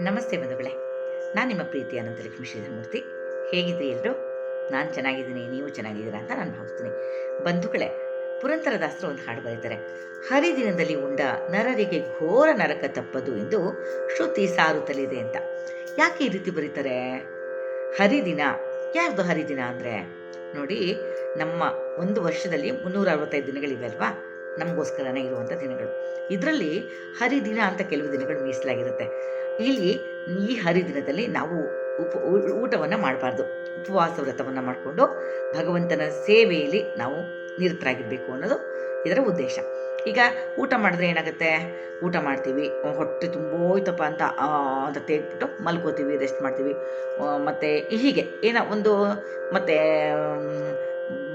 ನಮಸ್ತೆ ಬಂಧುಗಳೇ, ನಾನು ನಿಮ್ಮ ಪ್ರೀತಿಯ ಅನಂತಲಕ್ಷ್ಮಿ ಶ್ರೀಧರಮೂರ್ತಿ. ಹೇಗಿದ್ದೀರಿ ಎಲ್ಲರೂ? ನಾನು ಚೆನ್ನಾಗಿದ್ದೀನಿ, ನೀವು ಚೆನ್ನಾಗಿದ್ದೀರಾ ಅಂತ ನಾನು ಭಾವಿಸ್ತೀನಿ. ಬಂಧುಗಳೇ, ಪುರಂದರದಾಸರು ಒಂದು ಹಾಡು ಬರೀತಾರೆ. ಹರಿದಿನದಲ್ಲಿ ಉಂಡ ನರರಿಗೆ ಘೋರ ನರಕ ತಪ್ಪದು ಎಂದು ಶ್ರುತಿ ಸಾರುತ್ತಲಿದೆ ಅಂತ. ಯಾಕೆ ಈ ರೀತಿ ಬರೀತಾರೆ? ಹರಿದಿನ, ಯಾವುದು ಹರಿದಿನ ಅಂದರೆ ನೋಡಿ, ನಮ್ಮ ಒಂದು ವರ್ಷದಲ್ಲಿ 365 ದಿನಗಳಿವೆ ಅಲ್ವಾ, ನಮಗೋಸ್ಕರನೇ ಇರುವಂಥ ದಿನಗಳು. ಇದರಲ್ಲಿ ಹರಿದಿನ ಅಂತ ಕೆಲವು ದಿನಗಳು ಮೀಸಲಾಗಿರುತ್ತೆ. ಇಲ್ಲಿ ಈ ಹರಿದಿನದಲ್ಲಿ ನಾವು ಊಟವನ್ನು ಮಾಡಬಾರ್ದು. ಉಪವಾಸ ವ್ರತವನ್ನು ಮಾಡಿಕೊಂಡು ಭಗವಂತನ ಸೇವೆಯಲ್ಲಿ ನಾವು ನಿರತರಾಗಿರಬೇಕು ಅನ್ನೋದು ಇದರ ಉದ್ದೇಶ. ಈಗ ಊಟ ಮಾಡಿದ್ರೆ ಏನಾಗುತ್ತೆ? ಊಟ ಮಾಡ್ತೀವಿ, ಹೊಟ್ಟೆ ತುಂಬೋಯ್ತಪ್ಪ ಅಂತ ತೆಗೆದ್ಬಿಟ್ಟು ಮಲ್ಕೋತೀವಿ, ರೆಸ್ಟ್ ಮಾಡ್ತೀವಿ. ಮತ್ತು ಹೀಗೆ ಏನೋ ಒಂದು ಮತ್ತು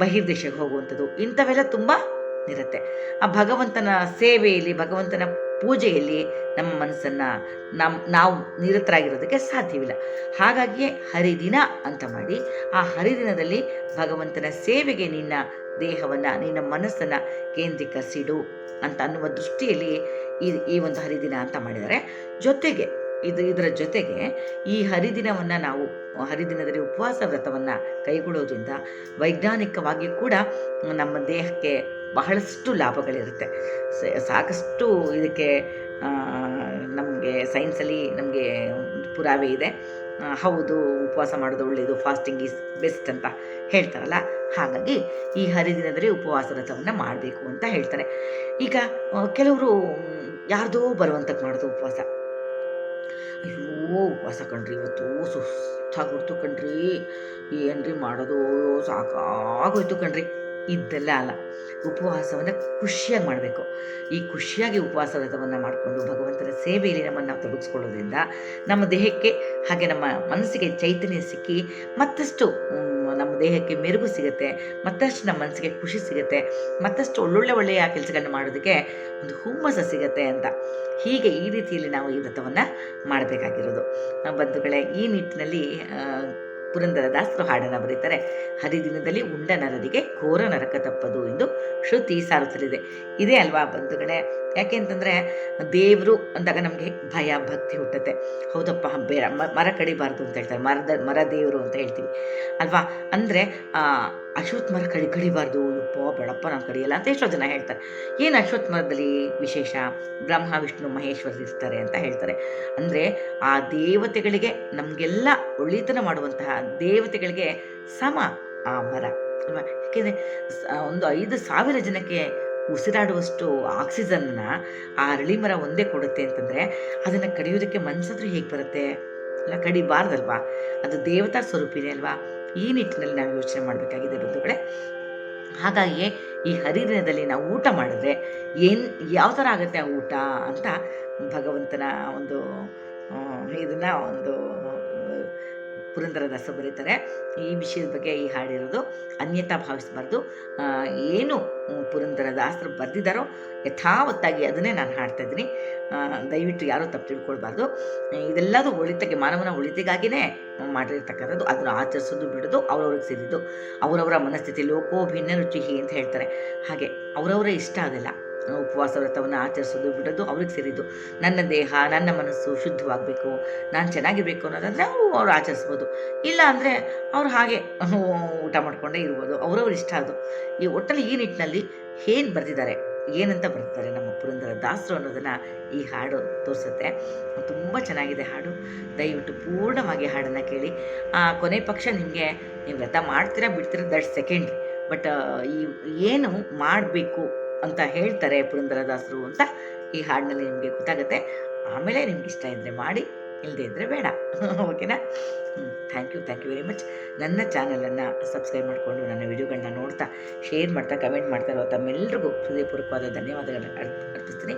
ಬಹಿರ್ದೇಶಕ್ಕೆ ಹೋಗುವಂಥದ್ದು ಇಂಥವೆಲ್ಲ ತುಂಬ ಇರುತ್ತೆ. ಆ ಭಗವಂತನ ಸೇವೆಯಲ್ಲಿ, ಭಗವಂತನ ಪೂಜೆಯಲ್ಲಿ ನಮ್ಮ ಮನಸ್ಸನ್ನು ನಾವು ನಿರತರಾಗಿರೋದಕ್ಕೆ ಸಾಧ್ಯವಿಲ್ಲ. ಹಾಗಾಗಿಯೇ ಹರಿದಿನ ಅಂತ ಮಾಡಿ ಆ ಹರಿದಿನದಲ್ಲಿ ಭಗವಂತನ ಸೇವೆಗೆ ನಿನ್ನ ದೇಹವನ್ನು, ನಿನ್ನ ಮನಸ್ಸನ್ನು ಕೇಂದ್ರೀಕರಿಸಿಡು ಅಂತ ಅನ್ನುವ ದೃಷ್ಟಿಯಲ್ಲಿ ಈ ಒಂದು ಹರಿದಿನ ಅಂತ ಮಾಡಿದ್ದಾರೆ. ಜೊತೆಗೆ ಇದರ ಜೊತೆಗೆ ಈ ಹರಿದಿನವನ್ನು ನಾವು ಹರಿದಿನದಲ್ಲಿ ಉಪವಾಸ ವ್ರತವನ್ನು ಕೈಗೊಳ್ಳೋದ್ರಿಂದ ವೈಜ್ಞಾನಿಕವಾಗಿ ಕೂಡ ನಮ್ಮ ದೇಹಕ್ಕೆ ಬಹಳಷ್ಟು ಲಾಭಗಳಿರುತ್ತೆ. ಸಾಕಷ್ಟು ಇದಕ್ಕೆ ನಮಗೆ ಸೈನ್ಸಲ್ಲಿ ನಮಗೆ ಪುರಾವೆ ಇದೆ. ಹೌದು, ಉಪವಾಸ ಮಾಡೋದು ಒಳ್ಳೆಯದು, ಫಾಸ್ಟಿಂಗ್ ಈಸ್ ಬೆಸ್ಟ್ ಅಂತ ಹೇಳ್ತಾರಲ್ಲ. ಹಾಗಾಗಿ ಈ ಹರಿದಿನದಲ್ಲಿ ಉಪವಾಸ ವ್ರತವನ್ನು ಮಾಡಬೇಕು ಅಂತ ಹೇಳ್ತಾರೆ. ಈಗ ಕೆಲವರು ಯಾರ್ದೋ ಬರುವಂತಕ್ಕೆ ಮಾಡೋದು ಉಪವಾಸ. ಅಯ್ಯೋ ಉಪವಾಸ ಕಣ್ರಿ, ಇವತ್ತು ಸುಸ್ತಾಗ್ಬಿಡ್ತು ಕಣ್ರಿ, ಏನ್ರಿ ಮಾಡೋದು, ಸಾಕಾಗೋಯ್ತು ಕಣ್ರಿ. ಇದ್ದೆಲ್ಲ ಅಲ್ಲ. ಉಪವಾಸವನ್ನು ಖುಷಿಯಾಗಿ ಮಾಡಬೇಕು. ಈ ಖುಷಿಯಾಗಿ ಉಪವಾಸ ವ್ರತವನ್ನು ಮಾಡಿಕೊಂಡು ಭಗವಂತನ ಸೇವೆಯಲ್ಲಿ ನಮ್ಮನ್ನು ನಾವು ತೊಡಗಿಸ್ಕೊಳ್ಳೋದ್ರಿಂದ ನಮ್ಮ ದೇಹಕ್ಕೆ ಹಾಗೆ ನಮ್ಮ ಮನಸ್ಸಿಗೆ ಚೈತನ್ಯ ಸಿಕ್ಕಿ ಮತ್ತಷ್ಟು ನಮ್ಮ ದೇಹಕ್ಕೆ ಮೆರುಗು ಸಿಗುತ್ತೆ, ಮತ್ತಷ್ಟು ನಮ್ಮ ಮನಸ್ಸಿಗೆ ಖುಷಿ ಸಿಗುತ್ತೆ, ಮತ್ತಷ್ಟು ಒಳ್ಳೊಳ್ಳೆಯ ಕೆಲಸಗಳನ್ನ ಮಾಡೋದಕ್ಕೆ ಒಂದು ಹುಮ್ಮಸ ಸಿಗುತ್ತೆ ಅಂತ. ಹೀಗೆ ಈ ರೀತಿಯಲ್ಲಿ ನಾವು ಈ ವ್ರತವನ್ನು ಮಾಡಬೇಕಾಗಿರೋದು. ಬಂಧುಗಳೇ, ಈ ನಿಟ್ಟಿನಲ್ಲಿ ಪುರಂದರದಾಸರು ಹಾಡನ್ನು ಬರೀತಾರೆ. ಹರಿದಿನದಲ್ಲಿ ಉಂಡ ನರರಿಗೆ ಘೋರ ನರಕ ತಪ್ಪದು ಎಂದು ಶ್ರುತಿ ಸಾರುತ್ತಲಿದೆ. ಇದೇ ಅಲ್ವಾ ಬಂಧುಗಳೇ? ಯಾಕೆ ಅಂತಂದರೆ ದೇವರು ಅಂದಾಗ ನಮಗೆ ಭಯ ಭಕ್ತಿ ಹುಟ್ಟುತ್ತೆ. ಹೌದಪ್ಪ, ಬೇಡ ಮರ ಕಡಿಬಾರ್ದು ಅಂತ ಹೇಳ್ತಾರೆ, ಮರ ದೇವರು ಅಂತ ಹೇಳ್ತೀವಿ ಅಲ್ವಾ. ಅಂದರೆ ಅಶ್ವತ್ಥ ಮರ ಕಡಿಬಾರ್ದು, ಯಪ್ಪೋ ಬೇಡಪ್ಪ ನಾನು ಕಡಿಯಲ್ಲ ಅಂತ ಎಷ್ಟೋ ಜನ ಹೇಳ್ತಾರೆ. ಏನು ಅಶ್ವತ್ಥ ಮರದಲ್ಲಿ ವಿಶೇಷ? ಬ್ರಹ್ಮ ವಿಷ್ಣು ಮಹೇಶ್ವರರು ಇರ್ತಾರೆ ಅಂತ ಹೇಳ್ತಾರೆ. ಅಂದರೆ ಆ ದೇವತೆಗಳಿಗೆ, ನಮಗೆಲ್ಲ ಒಳ್ಳೆತನ ಮಾಡುವಂತಹ ದೇವತೆಗಳಿಗೆ ಸಮ ಆ ಮರ ಅಲ್ವಾ. ಯಾಕೆಂದರೆ ಒಂದು 5,000 ಜನಕ್ಕೆ ಉಸಿರಾಡುವಷ್ಟು ಆಕ್ಸಿಜನ್ನ ಆ ಅರಳಿ ಮರ ಒಂದೇ ಕೊಡುತ್ತೆ ಅಂತಂದರೆ ಅದನ್ನು ಕಡಿಯೋದಕ್ಕೆ ಮನಸ್ಸಾದ್ರೂ ಹೇಗೆ ಬರುತ್ತೆ? ಅಲ್ಲ, ಕಡಿಬಾರ್ದಲ್ವಾ? ಅದು ದೇವತಾ ಸ್ವರೂಪಿನೇ ಅಲ್ವಾ. ಈ ನಿಟ್ಟಿನಲ್ಲಿ ನಾವು ಯೋಚನೆ ಮಾಡಬೇಕಾಗಿದೆ ಬಂಧುಗಳೇ. ಹಾಗಾಗಿ ಈ ಹರಿದಿನದಲ್ಲಿ ನಾವು ಊಟ ಮಾಡಿದ್ರೆ ಯಾವ ಥರ ಆಗುತ್ತೆ ಆ ಊಟ ಅಂತ ಭಗವಂತನ ಒಂದು ಇದನ್ನು ಒಂದು ಪುರಂದರದಾಸರು ಬರೀತಾರೆ. ಈ ವಿಷಯದ ಬಗ್ಗೆ ಈ ಹಾಡಿರೋದು. ಅನ್ಯತಾ ಭಾವಿಸಬಾರ್ದು. ಏನು ಪುರಂದರದಾಸರು ಬರೆದಿದ್ದಾರೋ ಯಥಾವತ್ತಾಗಿ ಅದನ್ನೇ ನಾನು ಹಾಡ್ತಾ ಇದ್ದೀನಿ. ದಯವಿಟ್ಟು ಯಾರೂ ತಪ್ಪು ತಿಳ್ಕೊಳ್ಬಾರ್ದು. ಇದೆಲ್ಲದೂ ಒಳಿತಿಗೆ, ಮಾನವನ ಒಳಿತಿಗಾಗಿಯೇ ಮಾಡಿರ್ತಕ್ಕಂಥದ್ದು. ಅದನ್ನು ಆಚರಿಸೋದು ಬಿಡೋದು ಅವ್ರವ್ರಿಗೆ ಸೇರಿದ್ದು. ಅವರವರ ಮನಸ್ಥಿತಿ, ಲೋಕೋ ಭಿನ್ನ ರುಚಿಹಿ ಅಂತ ಹೇಳ್ತಾರೆ. ಹಾಗೆ ಅವರವರ ಇಷ್ಟ ಅದೆಲ್ಲ. ಉಪವಾಸ ವ್ರತವನ್ನು ಆಚರಿಸೋದು ಬಿಡೋದು ಅವ್ರಿಗೆ ಸೇರಿದ್ದು. ನನ್ನ ದೇಹ, ನನ್ನ ಮನಸ್ಸು ಶುದ್ಧವಾಗಬೇಕು, ನಾನು ಚೆನ್ನಾಗಿರಬೇಕು ಅನ್ನೋದಾದರೆ ಅವ್ರು ಆಚರಿಸ್ಬೋದು. ಇಲ್ಲ ಅಂದರೆ ಅವ್ರು ಹಾಗೆ ಊಟ ಮಾಡಿಕೊಂಡೇ ಇರ್ಬೋದು. ಅವ್ರವ್ರ ಇಷ್ಟ ಅದು. ಈ ಒಟ್ಟಲ್ಲಿ ಈ ನಿಟ್ಟಿನಲ್ಲಿ ಏನು ಬರೆದಿದ್ದಾರೆ, ಏನಂತ ಬರ್ತಾರೆ ನಮ್ಮ ಪುರಂದರದಾಸರು ಅನ್ನೋದನ್ನು ಈ ಹಾಡು ತೋರಿಸುತ್ತೆ. ತುಂಬ ಚೆನ್ನಾಗಿದೆ ಹಾಡು. ದಯವಿಟ್ಟು ಪೂರ್ಣವಾಗಿ ಹಾಡನ್ನು ಕೇಳಿ. ಕೊನೆ ಪಕ್ಷ ನಿಮಗೆ, ನೀವು ವ್ರತ ಮಾಡ್ತೀರಾ ಬಿಡ್ತೀರಾ ದಟ್ ಸೆಕೆಂಡ್ರಿ, ಬಟ್ ಈ ಏನು ಮಾಡಬೇಕು ಅಂತ ಹೇಳ್ತಾರೆ ಪುರಂದರದಾಸರು ಅಂತ ಈ ಹಾಡಿನಲ್ಲಿ ನಿಮಗೆ ಗೊತ್ತಾಗುತ್ತೆ. ಆಮೇಲೆ ನಿಮ್ಗೆ ಇಷ್ಟ ಇದ್ದರೆ ಮಾಡಿ, ಇಲ್ಲದೇ ಇದ್ದರೆ ಬೇಡ. ಓಕೆನಾ? Thank you very much. ನನ್ನ ಚಾನಲನ್ನು ಸಬ್ಸ್ಕ್ರೈಬ್ ಮಾಡಿಕೊಂಡು ನನ್ನ ವಿಡಿಯೋಗಳನ್ನ ನೋಡ್ತಾ, ಶೇರ್ ಮಾಡ್ತಾ, ಕಮೆಂಟ್ ಮಾಡ್ತಾ ಇರೋ ತಮ್ಮೆಲ್ಲರಿಗೂ ಹೃದಯಪೂರ್ವಕವಾದ ಧನ್ಯವಾದಗಳನ್ನು ಅರ್ಪಿಸ್ತೀನಿ.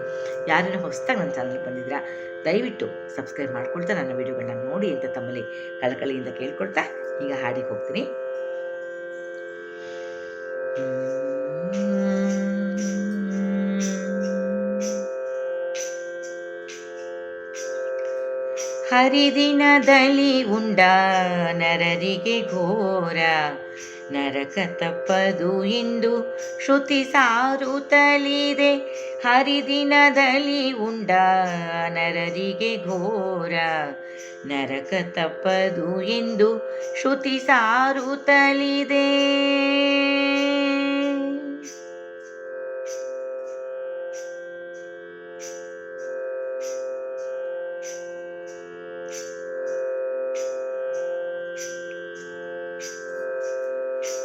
ಯಾರೇನೋ ಹೊಸದಾಗಿ ನನ್ನ ಚಾನಲ್ಗೆ ಬಂದಿದ್ದೀರಾ, ದಯವಿಟ್ಟು ಸಬ್ಸ್ಕ್ರೈಬ್ ಮಾಡ್ಕೊಳ್ತಾ ನನ್ನ ವಿಡಿಯೋಗಳನ್ನ ನೋಡಿ ಅಂತ ತಮ್ಮಲ್ಲಿ ಕಳಕಳಿಯಿಂದ ಕೇಳ್ಕೊಳ್ತಾ ಈಗ ಹಾಡಿಗೆ ಹೋಗ್ತೀನಿ. ಹರಿದಿನದಲ್ಲಿ ಉಂಡ ನರರಿಗೆ ಘೋರ ನರಕ ತಪ್ಪದು ಎಂದು ಶ್ರುತಿ ಸಾರುತ್ತಲಿದೆ. ಹರಿದಿನದಲ್ಲಿ ಉಂಡ ನರರಿಗೆ ಘೋರ. ನರಕ ತಪ್ಪದು ಎಂದು ಶ್ರುತಿ ಸಾರುತ್ತಲಿದೆ.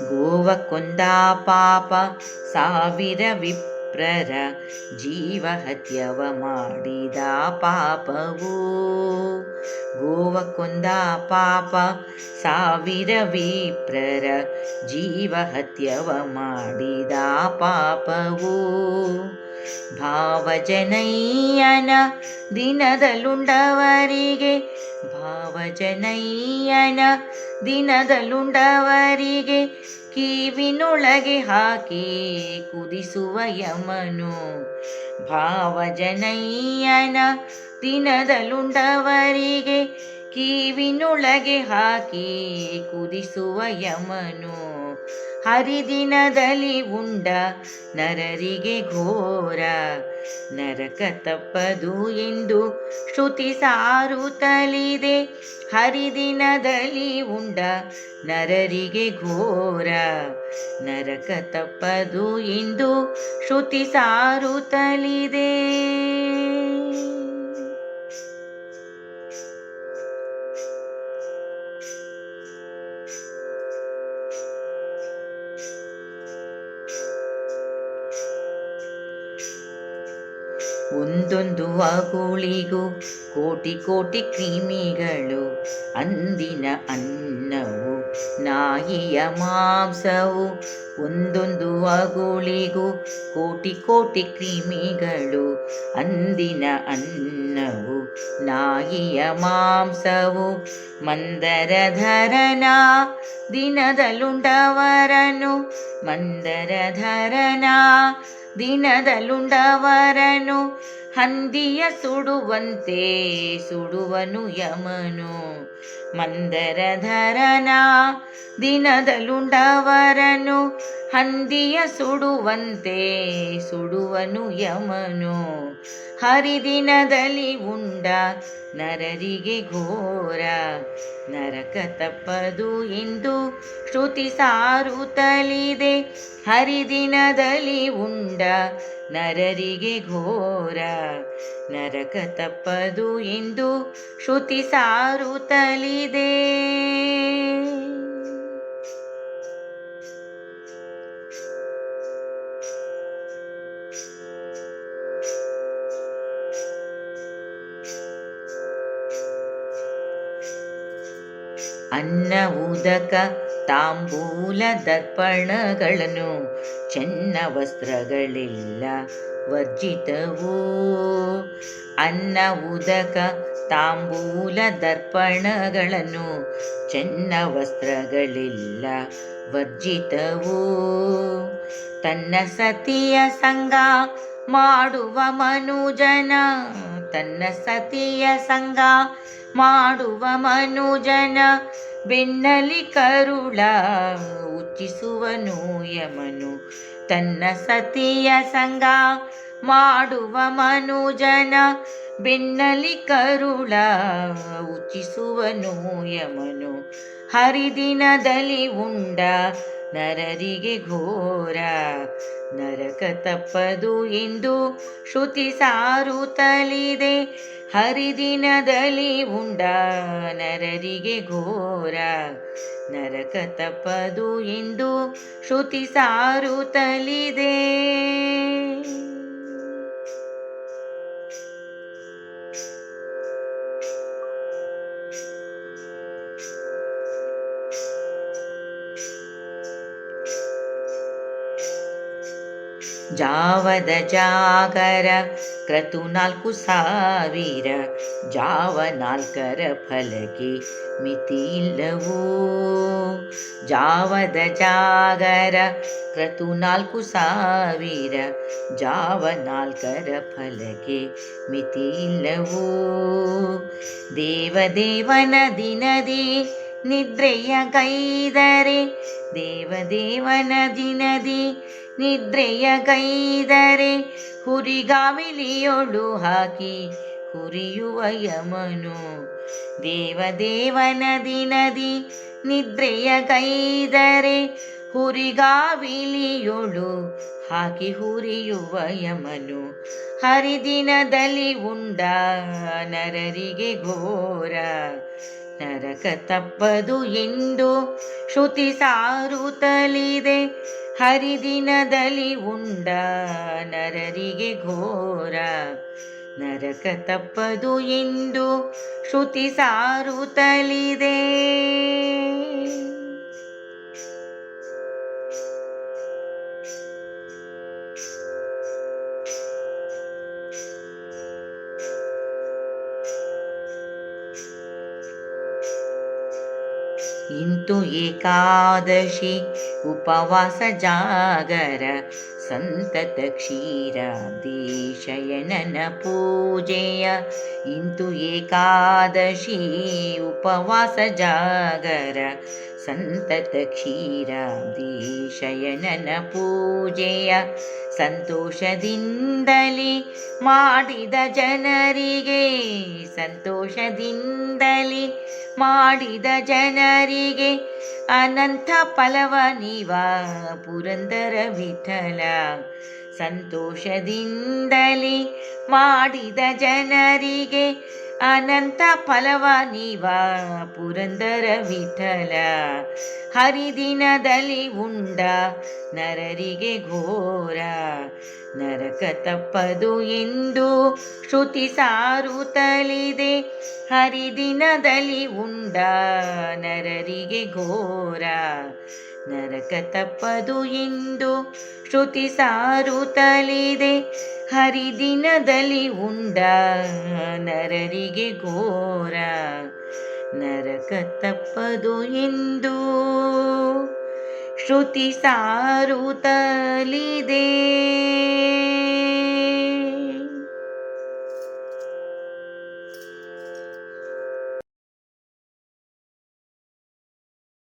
ಗೋವ ಕೊಂದ ಪಾಪ ಸಾವಿರ ವಿಪ್ರರ ಜೀವಹತ್ಯವ ಮಾಡಿದ ಪಾಪವು. ಗೋವ ಕೊಂದ ಪಾಪ ಸಾವಿರ ವಿಪ್ರರ ಜೀವಹತ್ಯವ ಮಾಡಿದ ಪಾಪವು. ಭಾವಜನಯ್ಯನ ದಿನದಲ್ಲುಂಡವರಿಗೆ, ಭಾವಜನಯ್ಯನ ದಿನದಲ್ಲುಂಡವರಿಗೆ ಕಿವಿನೊಳಗೆ ಹಾಕಿ ಕುದಿಸುವ ಯಮನು. ಭಾವಜನಯ್ಯನ ದಿನದಲ್ಲುಂಡವರಿಗೆ ಕಿವಿನೊಳಗೆ ಹಾಕಿ ಕುದಿಸುವ ಯಮನು. ಹರಿದಿನದಲ್ಲಿ ಉಂಡ ನರರಿಗೆ ಘೋರ. ನರಕ ತಪ್ಪದು ಎಂದು ಶ್ರುತಿ ಸಾರುತ್ತಲಿದೆ. ಹರಿದಿನದಲ್ಲಿ ಉಂಡ ನರರಿಗೆ ಘೋರ. ನರಕ ತಪ್ಪದು ಎಂದು ಶ್ರುತಿ ಸಾರುತ್ತಲಿದೆ. ಒಂದೊಂದು ಅಗುಳಿಗೂ ಕೋಟಿ ಕೋಟಿ ಕ್ರಿಮಿಗಳು. ಅಂದಿನ ಅನ್ನವು ನಾಯಿಯ ಮಾಂಸವು. ಒಂದೊಂದು ಅಗುಳಿಗೂ ಕೋಟಿ ಕೋಟಿ ಕ್ರಿಮಿಗಳು. ಅಂದಿನ ಅನ್ನವು ನಾಯಿಯ ಮಾಂಸವು. ಮಂದರಧರನ ದಿನದಲ್ಲುಂಡವರನು, ಮಂದರಧರನ ದಿನದಲ್ಲುಂಡವರನು ಹಂದಿಯ ಸುಡುವಂತೆ ಸುಡುವನು ಯಮನು. ಮಂದರಧರನ ದಿನದಲ್ಲುಂಡವರನು ಹಂದಿಯ ಸುಡುವಂತೆ ಸುಡುವನು ಯಮನು. ಹರಿದಿನದಲ್ಲಿ ಉಂಡ ನರರಿಗೆ ಘೋರ. ನರಕ ತಪ್ಪದು ಎಂದು ಶ್ರುತಿ ಸಾರುತ್ತಲಿದೆ. ಹರಿದಿನದಲ್ಲಿ ಉಂಡ ನರರಿಗೆ ಘೋರ. ನರಕ ತಪ್ಪದು ಎಂದು ಶ್ರುತಿ ಸಾರುತ್ತಲಿದೆ. ಅನ್ನ ಉದಕ ತಾಂಬೂಲ ದರ್ಪಣಗಳನ್ನು ಚೆನ್ನ ವಸ್ತ್ರಗಳೆಲ್ಲ ವರ್ಜಿತವು. ಅನ್ನ ಉದಕ ತಾಂಬೂಲ ದರ್ಪಣಗಳನ್ನು ಚೆನ್ನ ವಸ್ತ್ರಗಳೆಲ್ಲ ವರ್ಜಿತವು. ತನ್ನ ಸತಿಯ ಸಂಗ ಮಾಡುವ ಮನುಜನ, ತನ್ನ ಸತಿಯ ಸಂಗ ಮಾಡುವ ಮನುಜನ ಬೆನ್ನಲಿ ಕರುಳ ಉಚ್ಚಿಸುವನು ಯಮನು. ತನ್ನ ಸತಿಯ ಸಂಗ ಮಾಡುವ ಮನುಜನ ಬೆನ್ನಲಿ ಕರುಳ ಉಚ್ಚಿಸುವನು ಯಮನು. ಹರಿದಿನದಲ್ಲಿ ಉಂಡ ನರರಿಗೆ ಘೋರ. ನರಕ ತಪ್ಪದು ಎಂದು ಶ್ರುತಿ ಸಾರುತ್ತಲಿದೆ. ಹರಿದಿನದಲ್ಲಿ ಉಂಡ ನರರಿಗೆ ಘೋರ. ನರಕ ತಪ್ಪದು ಎಂದು ಶ್ರುತಿ ಸಾರುತ್ತಲಿದೆ. ಜಾವದ ಜಾಗರ ಕ್ರತು 4,000. ಜಾವ 4ರ ಫಲಕ್ಕೆ ಮಿತಿಯಿಲ್ಲವೋ. ಜಾವದ ಜಾಗರ ಕ್ರತು 4,000. ಜಾವ 4ರ ಫಲಕ್ಕೆ ಮಿತಿಯಿಲ್ಲವೋ. ದೇವದೇವನ ದಿನದಿ ನಿದ್ರೆಯ ಗೈದರೆ, ದೇವದೇವನ ದಿನದಿ ನಿದ್ರೆಯ ಗೈದರೆ ಹುರಿಗಾವಿಲಿಯೊಳು ಹಾಕಿ ಹುರಿಯುವ ಯಮನು. ದೇವದೇವನ ದಿನದಿ ನಿದ್ರೆಯ ಗೈದರೆ ಹುರಿಗಾವಿಲಿಯೊಳು ಹಾಕಿ ಹುರಿಯುವ ಯಮನು. ಹರಿದಿನದಲ್ಲಿ ಉಂಡ ನರರಿಗೆ ಘೋರ ನರಕ ತಪ್ಪದು ಎಂದು ಶ್ರುತಿ ಸಾರುತ್ತಲಿದೆ. ಹರಿದಿನದಲ್ಲಿ ಉಂಡ ನರರಿಗೆ ಘೋರ ನರಕ ತಪ್ಪದು ಎಂದು ಶ್ರುತಿ ಸಾರುತ್ತಲಿದೆ. ಇಂತು ಏಕಾದಶಿ ಉಪವಾಸ ಜಾಗರ ಸಂತತ ಕ್ಷೀರಾಬ್ಧಿಶಯನನ ಪೂಜೆಯ. ಇಂತು ಏಕಾದಶಿ ಉಪವಾಸ ಜಾಗರ ಸಂತತ ಕ್ಷೀರಾಬ್ಧಿಶಯನನ ಪೂಜೆಯ. ಸಂತೋಷದಿಂದಲೇ ಮಾಡಿದ ಜನರಿಗೆ ಸಂತೋಷದಿಂದಲೇ ಮಾಡಿದ ಜನರಿಗೆ ಅನಂತ ಫಲವ ನೀವ ಪುರಂದರ ವಿಠಲ. ಸಂತೋಷದಿಂದಲೇ ಮಾಡಿದ ಜನರಿಗೆ ಅನಂತ ಫಲವ ನೀವ ಪುರಂದರ ವಿಠಲ. ಹರಿದಿನದಲ್ಲಿ ಉಂಡ ನರರಿಗೆ ಘೋರ ನರಕ ತಪ್ಪದು ಎಂದು ಶ್ರುತಿ ಸಾರುತ್ತಲಿದೆ. ಹರಿದಿನದಲ್ಲಿ ಉಂಡ ನರರಿಗೆ ಘೋರ ನರಕ ತಪ್ಪದು ಎಂದು ಶ್ರುತಿ ಸಾರುತ್ತಲಿದೆ. ಹರಿದಿನದಲ್ಲಿ ಉಂಡ ನರರಿಗೆ ಘೋರ ನರಕ ತಪ್ಪದು ಎಂದು ಶ್ರುತಿ ಸಾರುತ್ತಲಿದೆ.